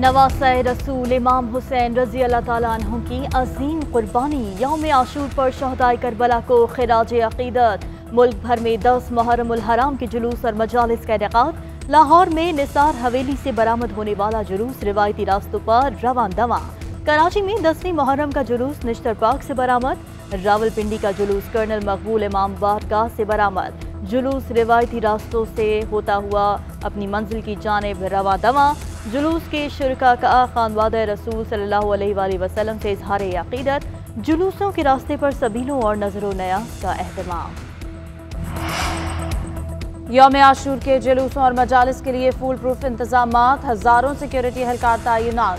नवासे रसूल इमाम हुसैन रजी अल्लाह ताला अन्हु की अजीम कुर्बानी यौम आशूर पर शहदाए करबला को खिराज अकीदत। मुल्क भर में 10 मुहर्रम उल हराम के जुलूस और मजालिस का इनेकाद। लाहौर में निसार हवेली से बरामद होने वाला जुलूस रिवायती रास्तों पर रवां दवा। कराची में 10वीं मुहर्रम का जुलूस निश्तर पार्क से बरामद। रावलपिंडी का जुलूस कर्नल मकबूल इमाम बारगाह से बरामद। जुलूस रिवायती रास्तों से होता हुआ अपनी मंजिल की जानिब रवां दवा। जुलूस के शुरका का खानवादे रसूल सल्लल्लाहु अलैहि वसल्लम से इजहार अकीदत। जुलूसों के रास्ते पर सबीलों और नजरो नयाज का एहतमाम। यौम आशूर के जुलूसों और मजालिस के लिए फुल प्रूफ इंतजामात। हजारों सिक्योरिटी एहलकार तैनात।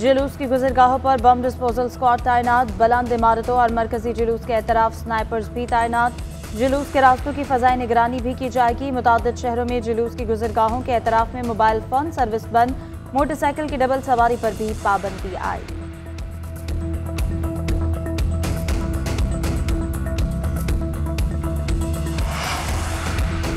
जुलूस की गुजरगाहों पर बम डिस्पोजल स्क्वाड तैनात। बुलंद इमारतों और मरकजी जुलूस के एतराफ स्नाइपर्स भी तैनात। जुलूस के रास्तों की फजाई निगरानी भी की जाएगी। मुतादिद शहरों में जुलूस की गुजरगाहों के एतराफ में मोबाइल फोन सर्विस बंद। मोटरसाइकिल की डबल सवारी पर भी पाबंदी आई।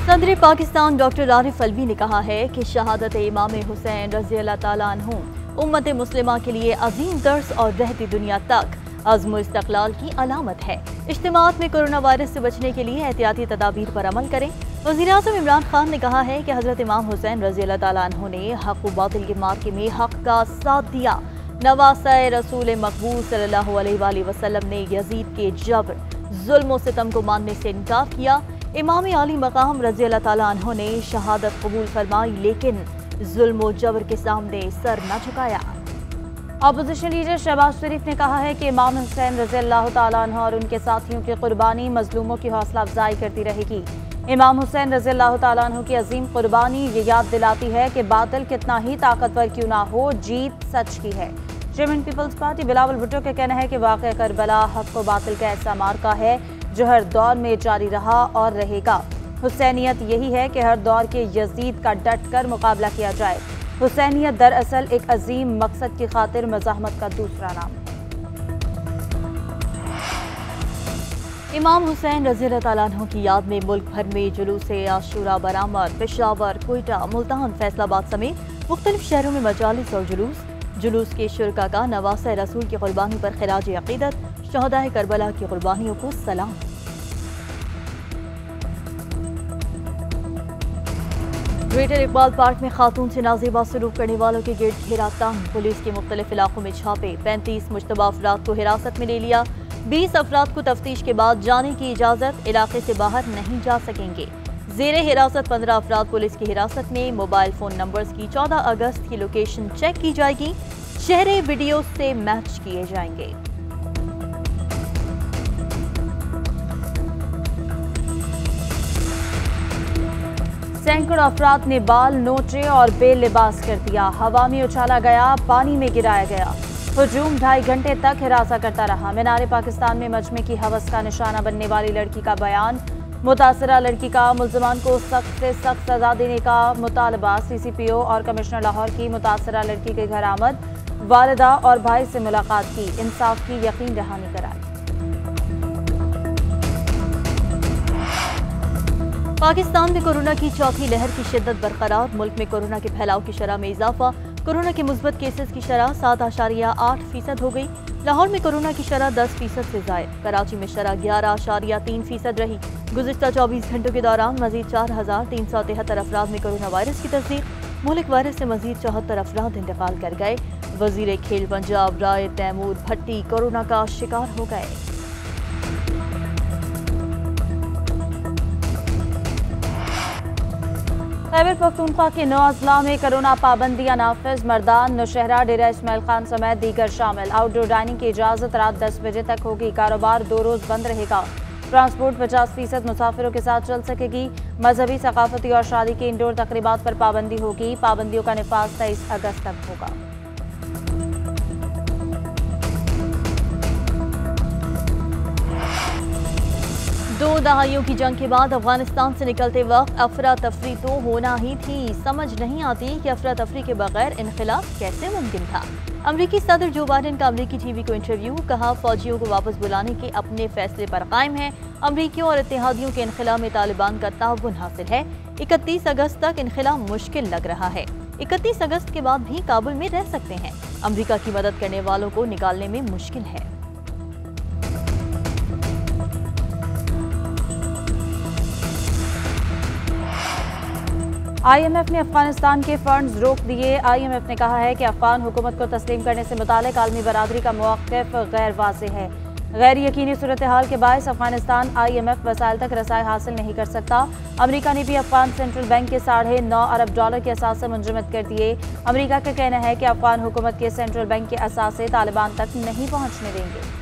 सदर पाकिस्तान डॉक्टर आरिफ अलवी ने कहा है कि शहादत इमाम हुसैन रज़ी अल्लाह ताला अन्हु उम्मत मुस्लिमा के लिए अजीम दर्स और रहती दुनिया तक अज़्म इस्तक़लाल की अलामत है। इज्तिमाअत में कोरोना वायरस से बचने के लिए एहतियाती तदाबीर पर अमल करें। वज़ीर-ए-आज़म इमरान खान ने कहा है कि हज़रत इमाम हुसैन रज़ी अल्लाह ताला अन्हु ने हक़ व बातिल के मार्के में हक़ का साथ दिया। नवासे रसूल मकबूल सल्लल्लाहु अलैहि वसल्लम ने यजीद के जबर, जुल्म व सितम को मानने से इनकार किया। इमाम आली मकाम रज़ी अल्लाह ताला अन्हु ने शहादत कबूल फरमाई, लेकिन जुल्म व जबर के सामने सर न झुकाया। अपोजिशन लीडर शहबाज शरीफ ने कहा है कि इमाम हुसैन रज़ी अल्लाह ताला अन्हु और उनके साथियों की कुर्बानी मजलूमों की हौसला अफजाई करती रहेगी। इमाम हुसैन रज़ी अल्लाह ताला अन्हु की अजीम कुर्बानी ये याद दिलाती है कि बातिल कितना ही ताकतवर क्यों ना हो, जीत सच की है। Chairman Peoples Party Bilawal Bhutto का कहना है कि वाक़या करबला हक़ व बातिल का ऐसा मार्का है जो हर दौर में जारी रहा और रहेगा। हुसैनियत यही है कि हर दौर के यजीद का डट कर मुकाबला किया जाए। हुसैनियत दरअसल एक अजीम मकसद की खातिर मज़ाहमत का दूसरा नाम है। इमाम हुसैन रज़ी अल्लाह ताला अन्हु की याद में मुल्क भर में जुलूस आशूरा बरामद। पेशावर, कोयटा, मुल्तान, फैसलाबाद समेत मुख्तलिफ शहरों में मजालिस और जुलूस के शुरका का नवासे रसूल की कुर्बानी पर खिराज अकीदत। शहदाए करबला की कुर्बानियों को सलाम। ग्रेटर इकबाल पार्क में खातून से नाज़ेबा सलूक करने वालों के गिर्द घेरा तंग। पुलिस के मुख्तलिफ इलाकों में छापे। 35 मुश्तबा अफराद को हिरासत में ले लिया। 20 अफराद को तफ्तीश के बाद जाने की इजाज़त, इलाके से बाहर नहीं जा सकेंगे। जेरे हिरासत 15 अफराद पुलिस की हिरासत में। मोबाइल फोन नंबर्स की 14 अगस्त की लोकेशन चेक की जाएगी। चेहरे वीडियो से मैच किए जाएंगे। सैकड़ों अफराद ने बाल नोचे और बेलिबास कर दिया। हवा में उछाला गया, पानी में गिराया गया। हुजूम 2.5 घंटे तक हिरासा करता रहा। मीनार पाकिस्तान में मजमे की हवस का निशाना बनने वाली लड़की का बयान। मुतासरा लड़की का मुल्ज़िमान को सख्त से सख्त सजा देने का मुतालबा। CCPO और कमिश्नर लाहौर की मुतासरा लड़की के घर आमद। वालिदा और भाई से मुलाकात की। इंसाफ की यकीन दहानी कराई। पाकिस्तान में कोरोना की चौथी लहर की शिद्दत बरकरार। मुल्क में कोरोना के फैलाव की शरह में इजाफा। कोरोना के मुस्बत केसेस की शरह 7.8% हो गई। लाहौर में कोरोना की शरह 10% से जायद। कराची में शरह 11.3% रही। गुज़िश्ता 24 घंटों के दौरान मजीद 4,373 अफराद में कोरोना वायरस की तस्दीक। मुल्क वायरस से मजीद 74 अफराद इंतकाल कर गए। वजीर खेल पंजाब राय तैमूर भट्टी कोरोना का शिकार हो गए। खैबर पख्तूनख्वा के 9 अजला में कोरोना पाबंदियां नाफिज। मर्दान, नौशहरा, डेरा इस्माइल खान समेत दीगर शामिल। आउटडोर डाइनिंग की इजाज़त रात 10 बजे तक होगी। कारोबार 2 रोज़ बंद रहेगा। ट्रांसपोर्ट 50% मुसाफिरों के साथ चल सकेगी। मजहबी, सकाफती और शादी की इंडोर तकरीबात पर पाबंदी होगी। पाबंदियों का निफाज 23 अगस्त तक होगा। 2 दहाइयों की जंग के बाद अफगानिस्तान से निकलते वक्त अफरा तफरी तो होना ही थी। समझ नहीं आती कि अफरा तफरी के बगैर इनकलाब कैसे मुमकिन था। अमरीकी सदर जो बाइडेन का अमरीकी टीवी को इंटरव्यू। कहा, फौजियों को वापस बुलाने के अपने फैसले पर कायम है। अमरीकियों और इत्तेहादियों के इनखला में तालिबान का ताउन हासिल है। 31 अगस्त तक इनखला मुश्किल लग रहा है। 31 अगस्त के बाद भी काबुल में रह सकते हैं। अमेरिका की मदद करने वालों को निकालने में मुश्किल है। IMF ने अफगानिस्तान के फंड्स रोक दिए। IMF ने कहा है कि अफगान हुकूमत को तस्लीम करने से मुतालिक आलमी बरादरी का मौक़िफ़ गैर वाज़ेह है। गैर यकीनी सूरत हाल के बायस अफगानिस्तान IMF वसाइल तक रसाई हासिल नहीं कर सकता। अमेरिका ने भी अफगान सेंट्रल बैंक के $9.5 अरब के असासे मुंजमद कर दिए। अमेरिका का कहना है कि अफगान हुकूमत के सेंट्रल बैंक के असासे तालिबान तक नहीं पहुंचने देंगे।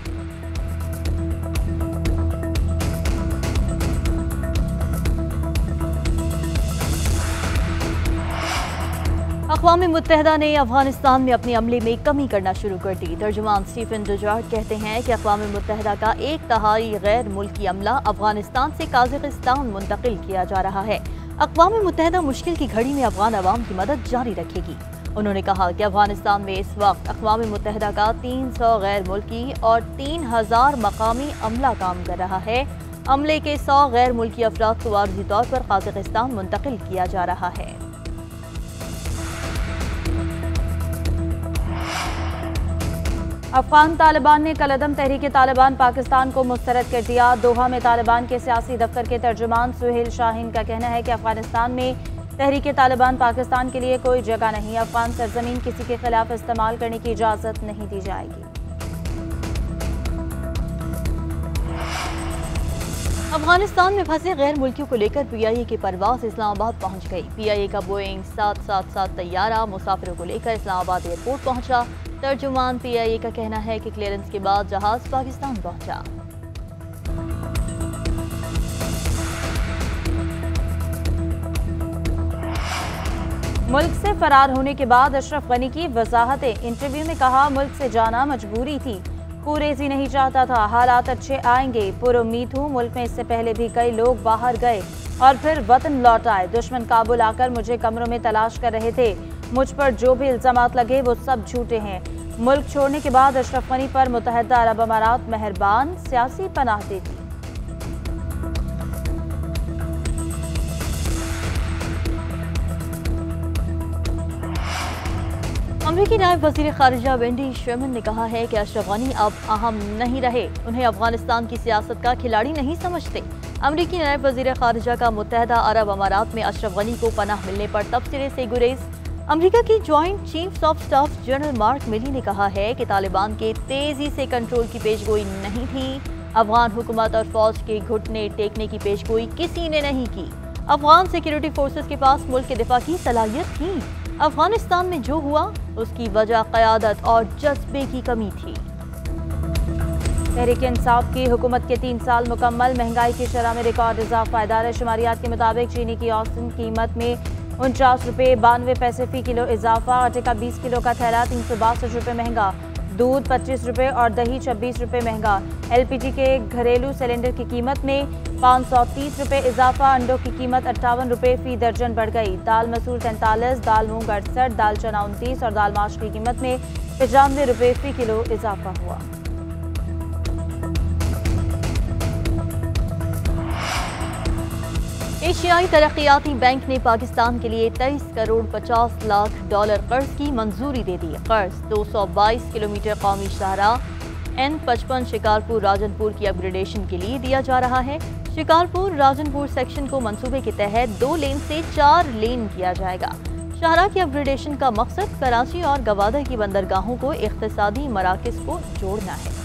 अक़वाम मुत्तहिदा ने अफगानिस्तान में अपने अमले में कमी करना शुरू कर दी। तर्जुमान स्टीफन डुजार्ट कहते हैं कि अक़वाम मुत्तहिदा का 1/3 गैर मुल्की अमला अफगानिस्तान से काज़ाकिस्तान मुंतकिल किया जा रहा है। अक़वाम मुत्तहिदा मुश्किल की घड़ी में अफगान अवाम की मदद जारी रखेगी। उन्होंने कहा कि अफगानिस्तान में इस वक्त अक़वाम मुत्तहिदा का 300 गैर मुल्की और 3000 मकामी अमला काम कर रहा है। अमले के 100 गैर मुल्की अफराद को आर्जी तौर पर काज़ाकिस्तान मुंतकिल किया जा रहा है। अफगान तालिबान ने कलअदम तहरीक तालिबान पाकिस्तान को मुस्तरद कर दिया। दोहा में तालिबान के सियासी दफ्तर के तर्जुमान सुहेल शाहीन का कहना है कि अफगानिस्तान में तहरीक तालिबान पाकिस्तान के लिए कोई जगह नहीं। अफगान सरजमीन किसी के खिलाफ इस्तेमाल करने की इजाज़त नहीं दी जाएगी। अफगानिस्तान में फंसे गैर मुल्कियों को लेकर PIA की परवाज़ इस्लामाबाद पहुंच गई। PIA का बोइंग 777 तैयारा मुसाफिरों को लेकर इस्लामाबाद एयरपोर्ट पहुंचा। तर्जुमान PIA का कहना है कि क्लियरेंस के बाद जहाज पाकिस्तान पहुंचा। मुल्क से फरार होने के बाद अशरफ गनी की वजाहतें। इंटरव्यू में कहा, मुल्क से जाना मजबूरी थी, कुरैशी नहीं चाहता था, हालात अच्छे आएंगे, पुरुम्मीद हूँ। मुल्क में इससे पहले भी कई लोग बाहर गए और फिर वतन लौट आए। दुश्मन काबुल आकर मुझे कमरों में तलाश कर रहे थे। मुझ पर जो भी इल्जामात लगे वो सब झूठे हैं। मुल्क छोड़ने के बाद अशरफ गनी पर मुत्तहिदा अरब अमारात मेहरबान सियासी पनाह देती। अमरीकी नायब वज़ीर ख़ारिजा वेंडी शर्मन ने कहा है कि अशरफ गनी अब अहम नहीं रहे, उन्हें अफगानिस्तान की सियासत का खिलाड़ी नहीं समझते। अमरीकी नायब वज़ीर ख़ारिजा का मुत्तहिदा अरब अमारात में अशरफ गनी को पनाह मिलने पर तबसरे से गुरेज। अमरीका की joint chiefs of staff general mark मिली ने कहा है कि तालिबान के तेजी से कंट्रोल की पेशगोई नहीं थी। अफगान हुकूमत और फौज के घुटने टेकने की पेशगोई किसी ने नहीं की। अफगान सिक्योरिटी फोर्सेस के पास मुल्क के दिफा की सलाहियत थी। अफगानिस्तान में जो हुआ उसकी वजह क़यादत और जज्बे की कमी थी। तहरीक इंसाफ की हुकूमत के 3 साल मुकम्मल। महंगाई की शरह में रिकॉर्ड इजाफा। इदारे शुमारियात के मुताबिक चीनी की औसतन कीमत में 49 रुपये 92 पैसे फी किलो इजाफा। आटे का 20 किलो का थैला 362 रुपये महंगा। दूध 25 रुपये और दही 26 रुपये महंगा। LPG के घरेलू सिलेंडर की कीमत में 530 रुपये इजाफा। अंडों की कीमत 58 रुपये फी दर्जन बढ़ गई। दाल मसूर 43, दाल मूंग 68, दाल चना 29 और दाल माश की कीमत में 95 रुपये फी किलो इजाफा हुआ। एशियाई तरक्याती बैंक ने पाकिस्तान के लिए 23 करोड़ 50 लाख डॉलर कर्ज की मंजूरी दे दी। कर्ज 222 किलोमीटर कौमी शाहराह N55 शिकारपुर राजनपुर की अपग्रेडेशन के लिए दिया जा रहा है। शिकारपुर राजनपुर सेक्शन को मंसूबे के तहत 2 लेन से 4 लेन किया जाएगा। शाहराह की अपग्रेडेशन का मकसद कराची और गवादर की बंदरगाहों को इख्तिसादी मराकज़ को जोड़ना है।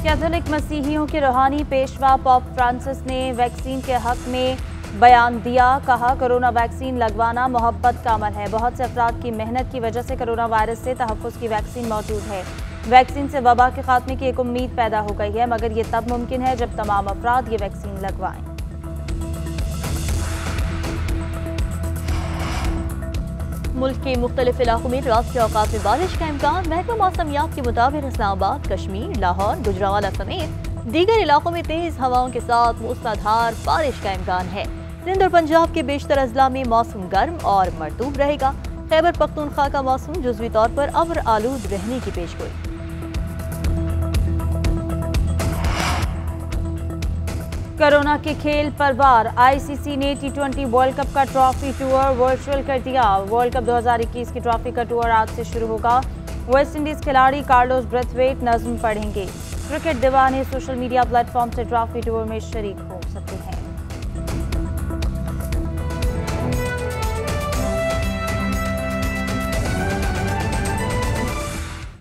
कैथोलिक मसीहियों के रूहानी पेशवा पोप फ्रांसिस ने वैक्सीन के हक में बयान दिया। कहा, कोरोना वैक्सीन लगवाना मोहब्बत का अमल है। बहुत से अफराद की मेहनत की वजह से कोरोना वायरस से तहफ़्फ़ुज़ की वैक्सीन मौजूद है। वैक्सीन से वबा के खात्मे की एक उम्मीद पैदा हो गई है, मगर ये तब मुमकिन है जब तमाम अफराद ये वैक्सीन लगवाएं। मुल्क के मुख्तलिफ इलाकों में रात के औकात में बारिश का इम्कान। महकमा मौसमियात के मुताबिक इस्लामाबाद, कश्मीर, लाहौर, गुजरावाला समेत दीगर इलाकों में तेज हवाओं के साथ मूसलाधार बारिश का इम्कान है। सिंध और पंजाब के बेशतर अजला में मौसम गर्म और मरतूब रहेगा। खैबर पख्तूनख्वा का मौसम जुज़वी तौर पर अब्र आलूद रहने की पेशगोई। कोरोना के खेल पर वार, आईसीसी ने टी20 वर्ल्ड कप का ट्रॉफी टूर वर्चुअल कर दिया। वर्ल्ड कप 2021 की ट्रॉफी का टूर आज से शुरू होगा। वेस्ट इंडीज खिलाड़ी कार्लोस ब्रेथवेट नज्म पढ़ेंगे। क्रिकेट दीवाने सोशल मीडिया प्लेटफॉर्म से ट्रॉफी टूर में शरीक हो।